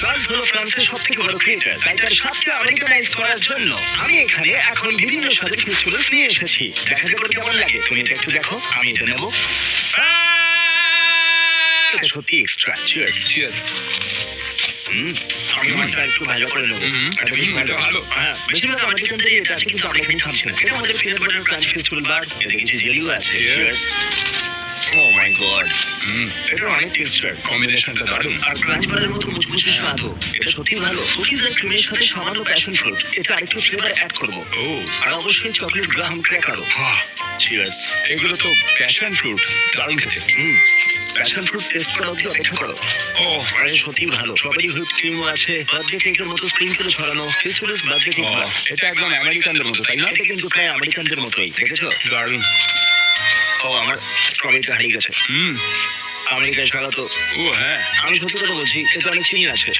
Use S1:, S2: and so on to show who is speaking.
S1: France হলো ফ্রান্সের সবথেকে বড় ক্রিয়েটর, তাই তার স্বাদকে আমেরিকানাইজ করার জন্য আমি এখানে এখন বিভিন্ন স্বাদের ফেস্টিভ্যালস নিয়ে এসেছি। দেখা যাক ওর কেমন লাগে। তুমি এটা একটু দেখো, আমি এটা নেবো। এটা সত্যি এক্সট্রা। চিয়ার্স।
S2: চিয়ার্স।
S1: আমি মাছটা একটু ভালো করে নেবো। এটা বেশ ভালো।
S2: ভালো।
S1: হ্যাঁ, বেশিরভাগ আমেরিকানদেরই এটা আছে, কিন্তু আমরা এখানে থামছি না। এটা আমাদের পিনাট বাটার ক্রাঞ্চ ফেস্টিভ্যাল বার। এতে কিছু জেলিও আছে।
S2: Cheers.
S1: ও মাই গড, এটা অনেক টেস্টার।
S2: কম্বিনেশনটা দারুণ।
S1: আর ক্রাঞ্চ বারের মতো মুচমুচে স্বাদও। এটা সত্যি ভালো। কুকিজ আর ক্রিমের সাথে সামান্য প্যাশন ফ্রুট, এতে আরেকটু ফ্লেভার অ্যাড করবো।
S2: ও
S1: আর অবশ্যই চকলেট গ্রাহাম ক্র্যাকারও। চিয়ার্স।
S2: এগুলো তো প্যাশন ফ্রুট, দারুণ খেতে।
S1: প্যাশন ফ্রুট টেস্ট করা অবধি অপেক্ষা করো।
S2: ও
S1: আরে সত্যি ভালো। স্ট্রবেরি হুইপ ক্রিমও আছে, বার্থডে কেকের মতো স্প্রিঙ্কেল ছড়ানো। ফেস্টিভ্যালস বার্থডে কেক বার।
S2: এটা একদম আমেরিকানদের মতো, তাই না?
S1: এটা কিন্তু প্রায় আমেরিকানদের মতোই, দেখেছো?
S2: দারুণ।
S1: ও, আমার স্ট্রবেরিটা হারিয়ে গেছে। আমেরিকায় স্বাগত।
S2: ও হ্যাঁ।
S1: আমি সত্যি কথা বলছি, এতে অনেক চিনি আছে।